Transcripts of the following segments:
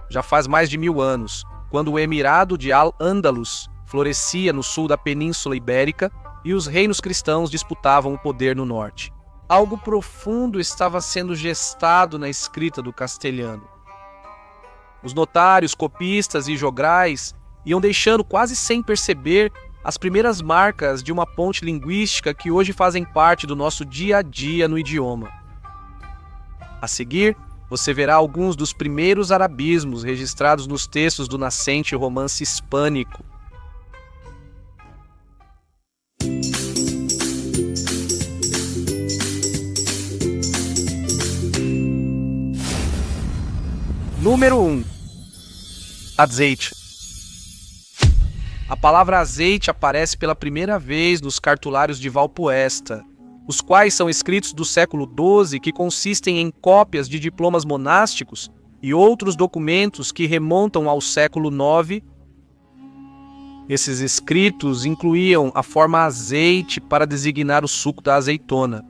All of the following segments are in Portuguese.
já faz mais de 1000 anos, quando o Emirado de Al-Ándalus florescia no sul da Península Ibérica e os reinos cristãos disputavam o poder no norte. Algo profundo estava sendo gestado na escrita do castelhano. Os notários, copistas e jograis iam deixando quase sem perceber as primeiras marcas de uma ponte linguística que hoje fazem parte do nosso dia a dia no idioma. A seguir, você verá alguns dos primeiros arabismos registrados nos textos do nascente romance hispânico. Número 1. Azeite. A palavra azeite aparece pela primeira vez nos cartulários de Valpoesta, os quais são escritos do século XII que consistem em cópias de diplomas monásticos e outros documentos que remontam ao século IX. Esses escritos incluíam a forma azeite para designar o suco da azeitona.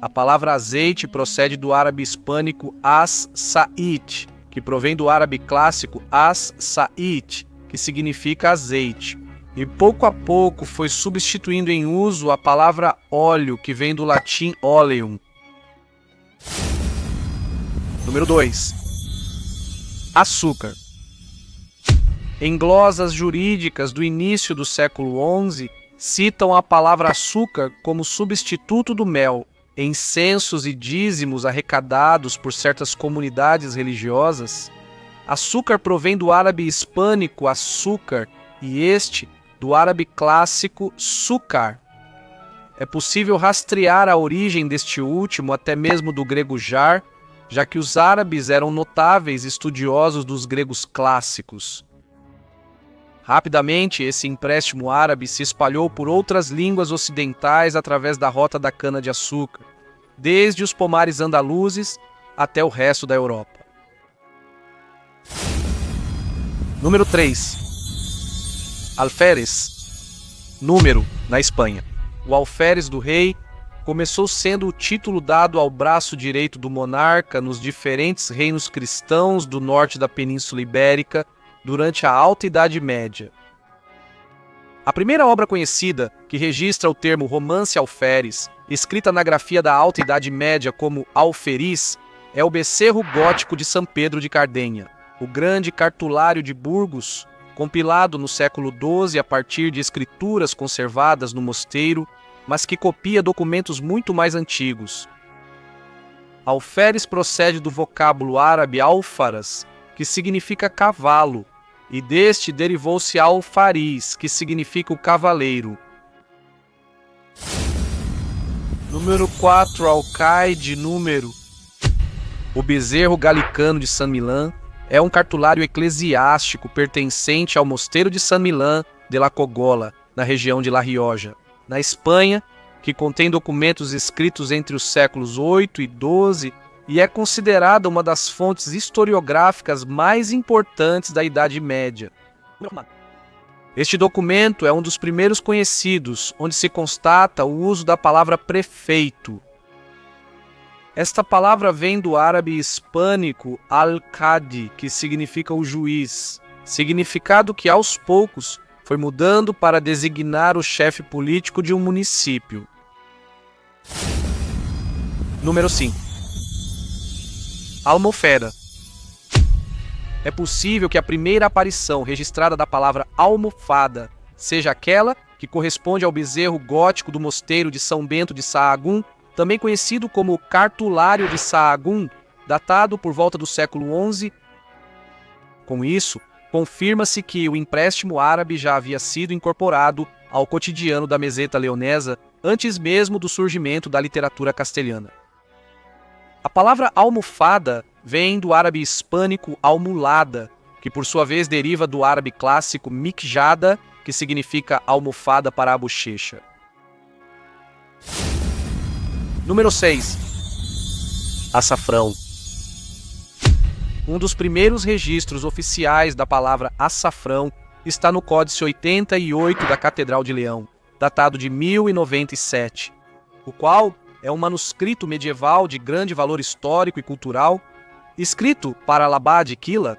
A palavra azeite procede do árabe hispânico as-sa'it, que provém do árabe clássico as-sa'it, que significa azeite. E pouco a pouco foi substituindo em uso a palavra óleo, que vem do latim oleum. Número 2. Açúcar. Em glosas jurídicas do início do século XI, citam a palavra açúcar como substituto do mel. Em censos e dízimos arrecadados por certas comunidades religiosas, açúcar provém do árabe hispânico açúcar e este do árabe clássico sucar. É possível rastrear a origem deste último até mesmo do grego jar, já que os árabes eram notáveis estudiosos dos gregos clássicos. Rapidamente, esse empréstimo árabe se espalhou por outras línguas ocidentais através da rota da cana-de-açúcar, desde os pomares andaluzes até o resto da Europa. Número 3. Alferes. Número, na Espanha. O alferes do rei começou sendo o título dado ao braço direito do monarca nos diferentes reinos cristãos do norte da Península Ibérica durante a Alta Idade Média. A primeira obra conhecida que registra o termo romance alferes, escrita na grafia da Alta Idade Média como alferiz, é o Becerro Gótico de São Pedro de Cardenha, o grande cartulário de Burgos, compilado no século XII a partir de escrituras conservadas no mosteiro, mas que copia documentos muito mais antigos. Alferes procede do vocábulo árabe alfaras, que significa cavalo, e deste derivou-se alfariz, que significa o cavaleiro. Número 4, alcaide número. O bezerro galicano de San Millán é um cartulário eclesiástico pertencente ao mosteiro de San Millán de la Cogola, na região de La Rioja, na Espanha, que contém documentos escritos entre os séculos 8 e 12 e é considerada uma das fontes historiográficas mais importantes da Idade Média. Este documento é um dos primeiros conhecidos, onde se constata o uso da palavra prefeito. Esta palavra vem do árabe hispânico al-Qadi, que significa o juiz, significado que aos poucos foi mudando para designar o chefe político de um município. Número 5. Almofera. É possível que a primeira aparição registrada da palavra almofada seja aquela que corresponde ao bezerro gótico do mosteiro de São Bento de Sahagún, também conhecido como Cartulário de Sahagún, datado por volta do século XI. Com isso, confirma-se que o empréstimo árabe já havia sido incorporado ao cotidiano da meseta leonesa antes mesmo do surgimento da literatura castelhana. A palavra almofada vem do árabe hispânico almulada, que por sua vez deriva do árabe clássico mikjada, que significa almofada para a bochecha. Número 6. Açafrão. Um dos primeiros registros oficiais da palavra açafrão está no Códice 88 da Catedral de Leão, datado de 1097, o qual é um manuscrito medieval de grande valor histórico e cultural Escrito para Labad Quila,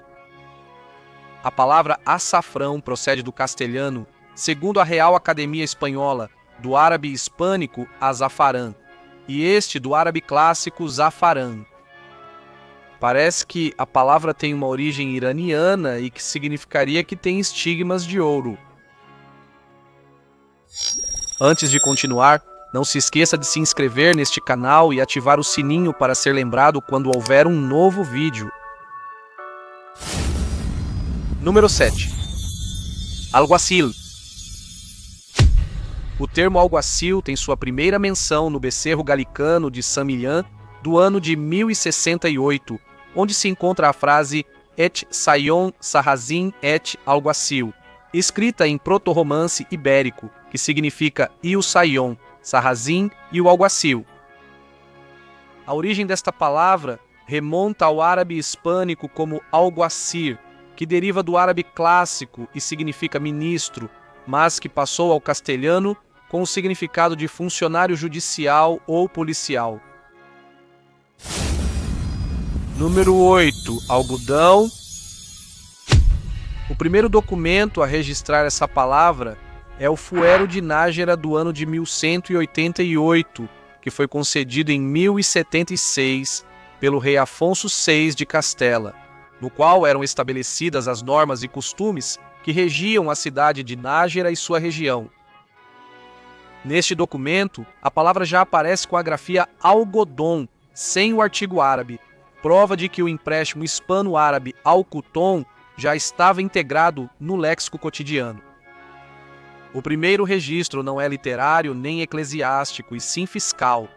a palavra açafrão procede do castelhano, segundo a Real Academia Espanhola, do árabe hispânico azafarã, e este do árabe clássico zafarã. Parece que a palavra tem uma origem iraniana e que significaria que tem estigmas de ouro. Antes de continuar, não se esqueça de se inscrever neste canal e ativar o sininho para ser lembrado quando houver um novo vídeo. Número 7. Alguacil. O termo alguacil tem sua primeira menção no Becerro Galicano de Saint-Millán do ano de 1068, onde se encontra a frase Et Sayon Sarrazin et Alguacil, escrita em proto-romance ibérico, que significa e o Sayon, Sarrazin e o Alguacil. A origem desta palavra remonta ao árabe hispânico como alguacir, que deriva do árabe clássico e significa ministro, mas que passou ao castelhano com o significado de funcionário judicial ou policial. Número 8. Algodão. O primeiro documento a registrar essa palavra é o Fuero de Nájera do ano de 1188, que foi concedido em 1076 pelo rei Afonso VI de Castela, no qual eram estabelecidas as normas e costumes que regiam a cidade de Nájera e sua região. Neste documento, a palavra já aparece com a grafia algodão, sem o artigo árabe, prova de que o empréstimo hispano-árabe alcuton já estava integrado no léxico cotidiano. O primeiro registro não é literário nem eclesiástico, e sim fiscal.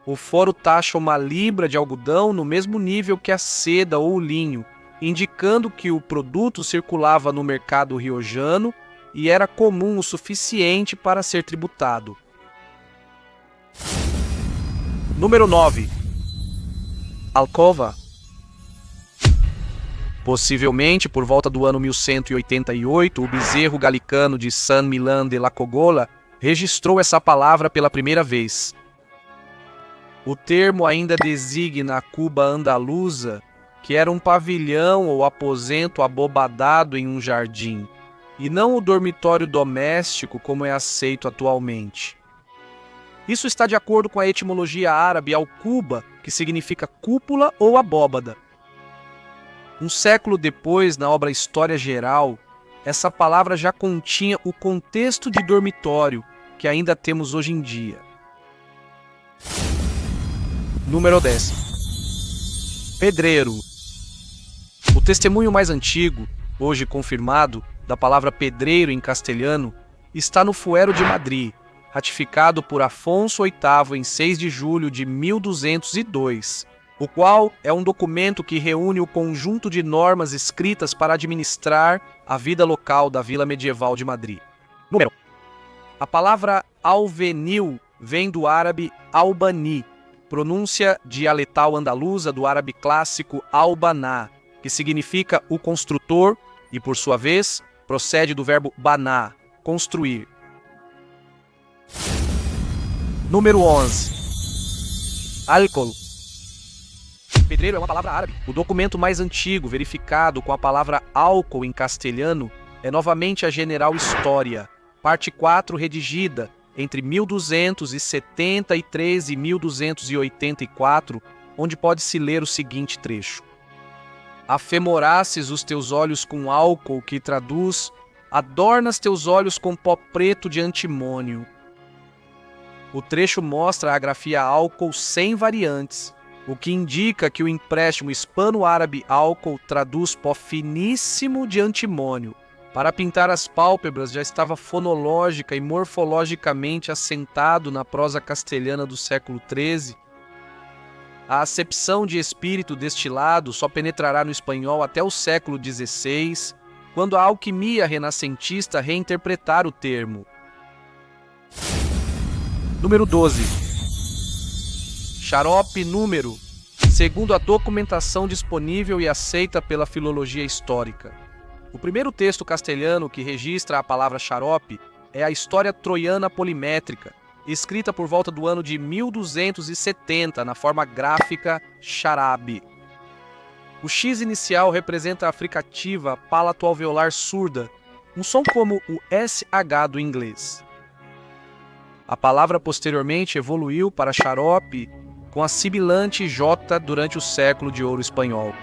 O foro taxa uma libra de algodão no mesmo nível que a seda ou o linho, indicando que o produto circulava no mercado riojano e era comum o suficiente para ser tributado. Número 9. Alcova. Possivelmente, por volta do ano 1188, o Becerro Galicano de Saint-Millán de la Cogolla registrou essa palavra pela primeira vez. O termo ainda designa a cuba andaluza, que era um pavilhão ou aposento abobadado em um jardim, e não o dormitório doméstico como é aceito atualmente. Isso está de acordo com a etimologia árabe alcuba, que significa cúpula ou abóbada. Um século depois, na obra História Geral, essa palavra já continha o contexto de dormitório que ainda temos hoje em dia. Número 10. Pedreiro. O testemunho mais antigo, hoje confirmado, da palavra pedreiro em castelhano, está no Fuero de Madrid, ratificado por Afonso VIII em 6 de julho de 1202, o qual é um documento que reúne o conjunto de normas escritas para administrar a vida local da vila medieval de Madrid. Número. A palavra alvenil vem do árabe albani, pronúncia dialetal andaluza do árabe clássico albaná, que significa o construtor e, por sua vez, procede do verbo baná, construir. Número 11. Álcool. Pedreiro é uma palavra árabe. O documento mais antigo verificado com a palavra álcool em castelhano é novamente a General História, parte 4, redigida entre 1273 e 1284, onde pode-se ler o seguinte trecho: Afemorasses os teus olhos com álcool, que traduz: adornas teus olhos com pó preto de antimônio. O trecho mostra a grafia álcool sem variantes, o que indica que o empréstimo hispano-árabe álcool traduz pó finíssimo de antimônio. Para pintar as pálpebras já estava fonológica e morfologicamente assentado na prosa castelhana do século XIII. A acepção de espírito destilado só penetrará no espanhol até o século XVI, quando a alquimia renascentista reinterpretar o termo. Número 12. Xarope número, segundo a documentação disponível e aceita pela filologia histórica. O primeiro texto castelhano que registra a palavra xarope é a História Troiana Polimétrica, escrita por volta do ano de 1270 na forma gráfica xarabe. O X inicial representa a fricativa palato-alveolar surda, um som como o SH do inglês. A palavra posteriormente evoluiu para xarope com a sibilante J durante o século de ouro espanhol.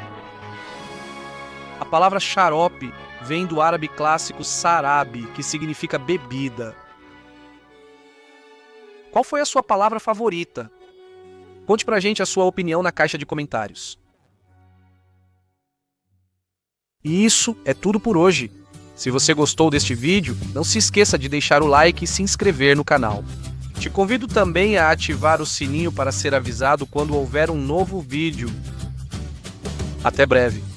A palavra xarope vem do árabe clássico sarabe, que significa bebida. Qual foi a sua palavra favorita? Conte pra gente a sua opinião na caixa de comentários. E isso é tudo por hoje. Se você gostou deste vídeo, não se esqueça de deixar o like e se inscrever no canal. Te convido também a ativar o sininho para ser avisado quando houver um novo vídeo. Até breve!